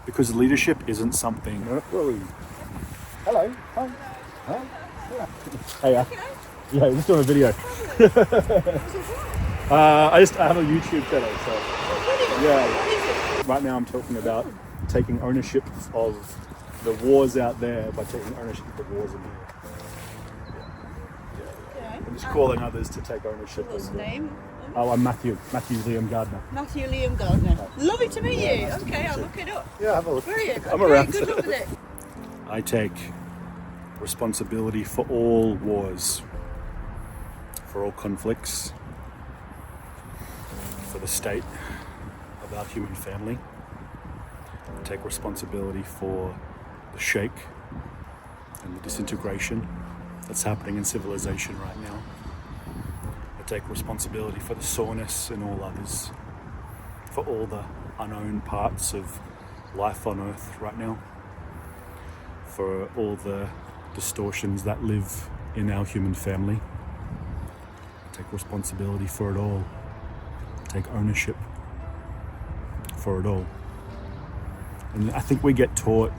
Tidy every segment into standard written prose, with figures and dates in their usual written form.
Because leadership isn't something... Hello. Hi. Hi. Hey, yeah, just doing a video. I have a YouTube channel, so yeah. Right now I'm talking about taking ownership of the wars out there by taking ownership of the wars in here. Yeah. I'm just calling others to take ownership. What's the name? Oh, I'm Matthew Liam Gardner. Matthew Liam Gardner. Lovely to meet you. Okay, I'll look it up. Yeah, have a look. Brilliant. I'm Okay, around. good luck with it. I take responsibility for all wars, for all conflicts, for the state of our human family. I take responsibility for the shake and the disintegration that's happening in civilization right now. I take responsibility for the soreness in all others, for all the unknown parts of life on Earth right now, for all the distortions that live in our human family. I take responsibility for it all. I take ownership for it all. And I think we get taught,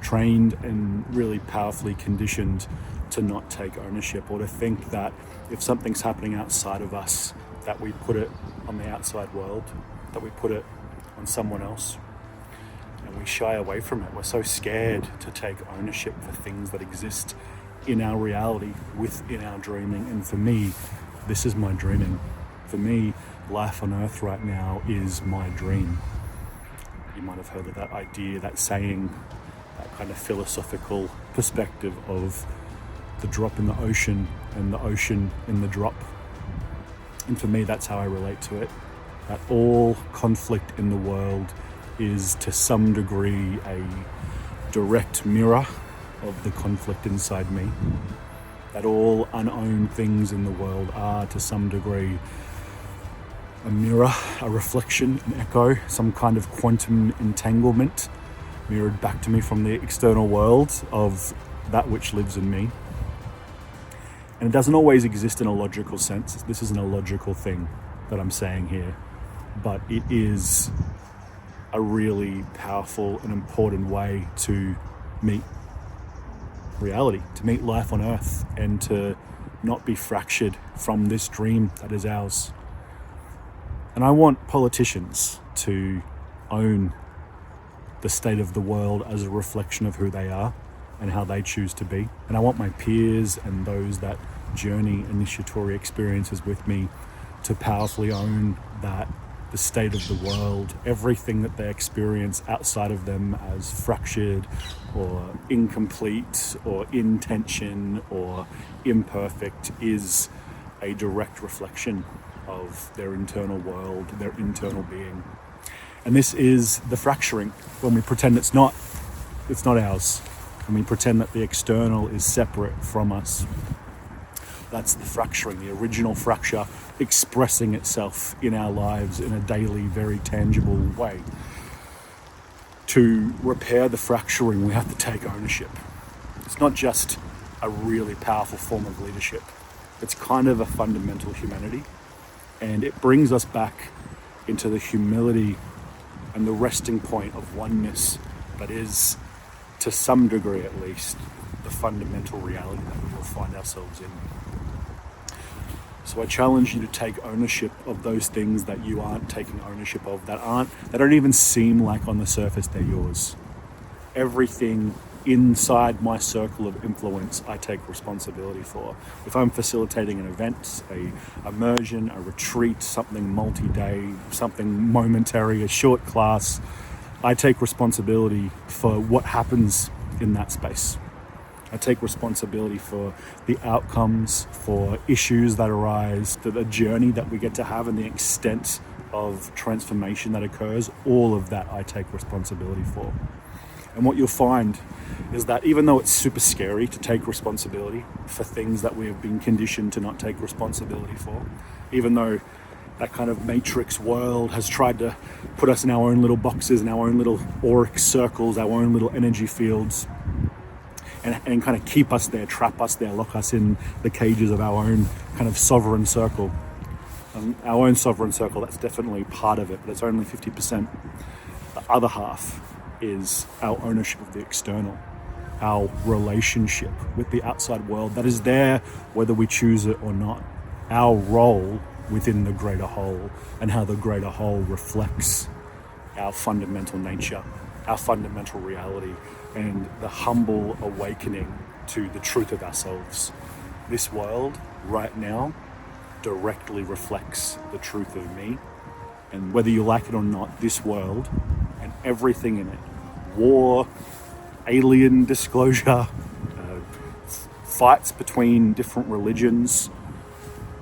trained and really powerfully conditioned to not take ownership, or to think that if something's happening outside of us, that we put it on the outside world, that we put it on someone else, and we shy away from it. We're so scared to take ownership for things that exist in our reality, within our dreaming. And for me, this is my dreaming. For me, life on Earth right now is my dream. You might have heard of that idea, that saying, that kind of philosophical perspective of the drop in the ocean and the ocean in the drop. And for me, that's how I relate to it. That all conflict in the world is to some degree a direct mirror of the conflict inside me. That all unowned things in the world are to some degree a mirror, a reflection, an echo, some kind of quantum entanglement mirrored back to me from the external world of that which lives in me. And it doesn't always exist in a logical sense. This isn't a logical thing that I'm saying here, but it is a really powerful and important way to meet reality, to meet life on Earth, and to not be fractured from this dream that is ours. And I want politicians to own the state of the world as a reflection of who they are and how they choose to be. And I want my peers and those that journey initiatory experiences with me to powerfully own that the state of the world, everything that they experience outside of them as fractured or incomplete or in tension or imperfect, is a direct reflection of their internal world, their internal being. And this is the fracturing, when we pretend it's not ours, when we pretend that the external is separate from us. That's the fracturing, the original fracture expressing itself in our lives in a daily, very tangible way. To repair the fracturing, we have to take ownership. It's not just a really powerful form of leadership. It's kind of a fundamental humanity, and it brings us back into the humility and the resting point of oneness that is, to some degree at least, the fundamental reality that we will find ourselves in. So I challenge you to take ownership of those things that you aren't taking ownership of, that don't even seem like on the surface they're yours. Everything inside my circle of influence, I take responsibility for. If I'm facilitating an event, a immersion, a retreat, something multi-day, something momentary, a short class, I take responsibility for what happens in that space. I take responsibility for the outcomes, for issues that arise, for the journey that we get to have and the extent of transformation that occurs. All of that I take responsibility for. And what you'll find is that even though it's super scary to take responsibility for things that we have been conditioned to not take responsibility for, even though that kind of matrix world has tried to put us in our own little boxes, in our own little auric circles, our own little energy fields, and kind of keep us there, trap us there, lock us in the cages of our own kind of sovereign circle. Our own sovereign circle, that's definitely part of it, but it's only 50%. The other half is our ownership of the external, our relationship with the outside world that is there whether we choose it or not, our role within the greater whole, and how the greater whole reflects our fundamental nature, our fundamental reality, and the humble awakening to the truth of ourselves. This world right now directly reflects the truth of me, and whether you like it or not, this world and everything in it, war, alien disclosure, fights between different religions,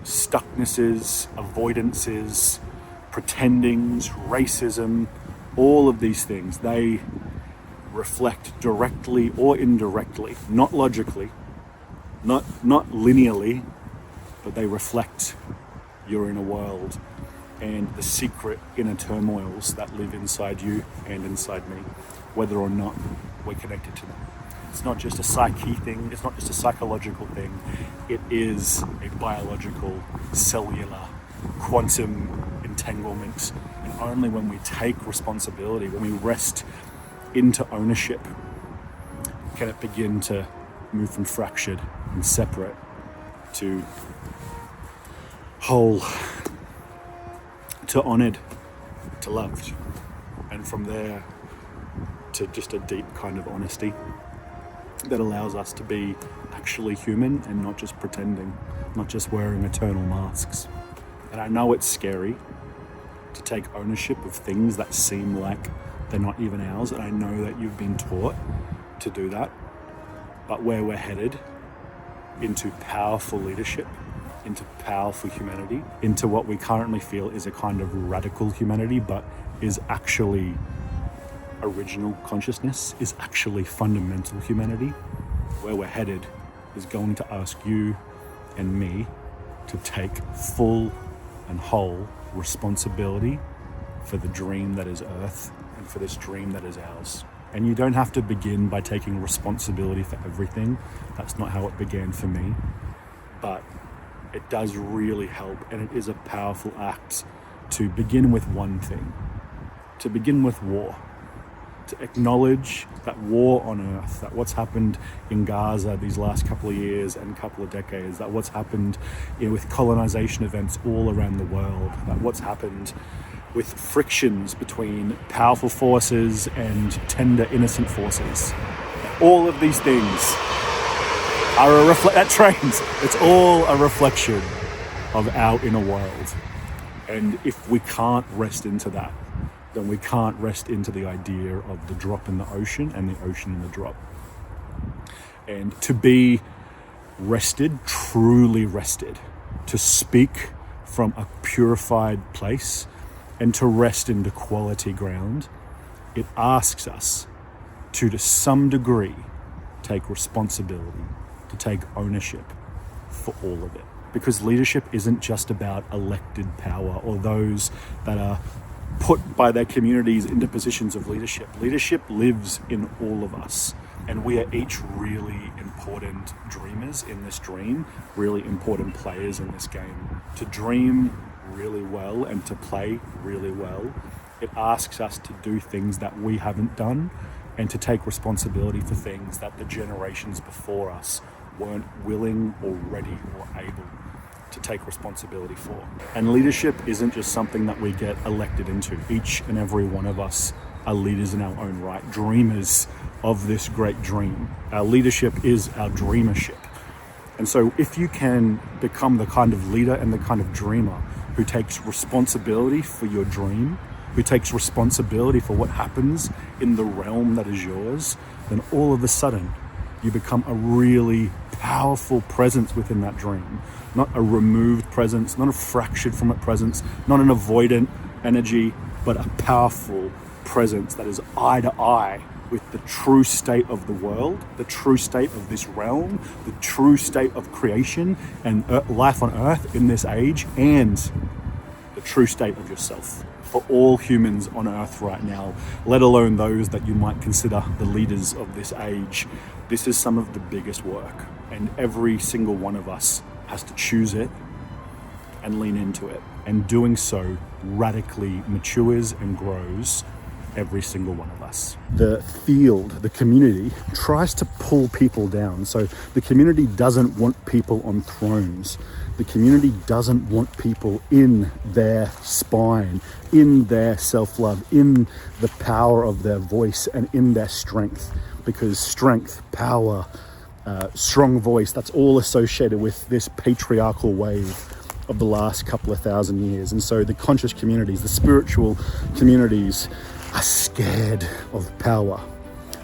stucknesses, avoidances, pretendings, racism, all of these things, they reflect directly or indirectly, not logically, not linearly, but they reflect your inner world and the secret inner turmoils that live inside you and inside me, whether or not we're connected to them. It's not just a psyche thing, it's not just a psychological thing, it is a biological, cellular, quantum entanglement. And only when we take responsibility, when we rest into ownership, can it begin to move from fractured and separate to whole, to honored, to loved, and from there to just a deep kind of honesty that allows us to be actually human and not just pretending, not just wearing eternal masks. And I know it's scary to take ownership of things that seem like they're not even ours, and I know that you've been taught to do that, but where we're headed into powerful leadership, into powerful humanity, into what we currently feel is a kind of radical humanity, but is actually original consciousness, is actually fundamental humanity. Where we're headed is going to ask you and me to take full and whole responsibility for the dream that is Earth and for this dream that is ours. And you don't have to begin by taking responsibility for everything. That's not how it began for me. But it does really help, and it is a powerful act to begin with one thing, to begin with war, to acknowledge that war on Earth, that what's happened in Gaza these last couple of years and couple of decades, that what's happened with colonization events all around the world, that what's happened with frictions between powerful forces and tender, innocent forces. All of these things are it's all a reflection of our inner world. And if we can't rest into that, then we can't rest into the idea of the drop in the ocean and the ocean in the drop. And to be rested, truly rested, to speak from a purified place and to rest into quality ground, it asks us to some degree, take responsibility, to take ownership for all of it. Because leadership isn't just about elected power or those that are put by their communities into positions of leadership. Leadership lives in all of us, and we are each really important dreamers in this dream, really important players in this game. To dream really well and to play really well, it asks us to do things that we haven't done and to take responsibility for things that the generations before us weren't willing or ready or able to take responsibility for. And leadership isn't just something that we get elected into. Each and every one of us are leaders in our own right, dreamers of this great dream. Our leadership is our dreamership. And so if you can become the kind of leader and the kind of dreamer who takes responsibility for your dream, who takes responsibility for what happens in the realm that is yours, then all of a sudden you become a really powerful presence within that dream. Not a removed presence, not a fractured from it presence, not an avoidant energy, but a powerful presence that is eye to eye with the true state of the world, the true state of this realm, the true state of creation and life on Earth in this age, and the true state of yourself. For all humans on Earth right now, let alone those that you might consider the leaders of this age, this is some of the biggest work, and every single one of us has to choose it and lean into it. And doing so radically matures and grows every single one of us. The field, the community, tries to pull people down. So the community doesn't want people on thrones. The community doesn't want people in their spine, in their self-love, in the power of their voice and in their strength. Because strength, power, strong voice, that's all associated with this patriarchal wave of the last couple of thousand years. And so the conscious communities, the spiritual communities are scared of power.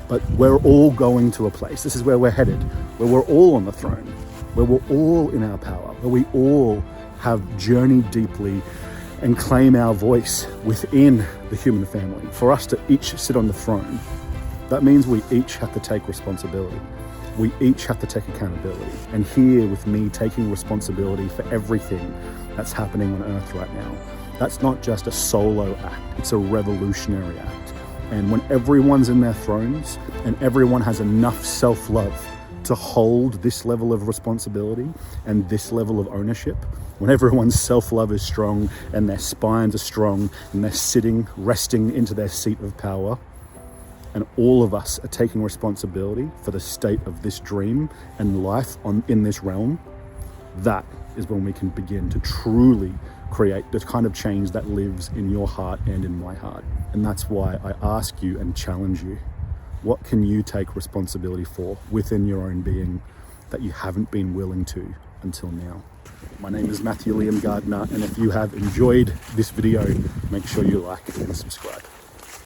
But we're all going to a place, this is where we're headed, where we're all on the throne, where we're all in our power, where we all have journeyed deeply and claim our voice within the human family. For us to each sit on the throne, that means we each have to take responsibility. We each have to take accountability. And here with me taking responsibility for everything that's happening on earth right now, that's not just a solo act, it's a revolutionary act. And when everyone's in their thrones and everyone has enough self-love to hold this level of responsibility and this level of ownership, when everyone's self-love is strong and their spines are strong and they're sitting, resting into their seat of power, and all of us are taking responsibility for the state of this dream and life in this realm, that is when we can begin to truly create the kind of change that lives in your heart and in my heart. And that's why I ask you and challenge you, what can you take responsibility for within your own being that you haven't been willing to until now? My name is Matthew Liam Gardner, and if you have enjoyed this video, make sure you like and subscribe.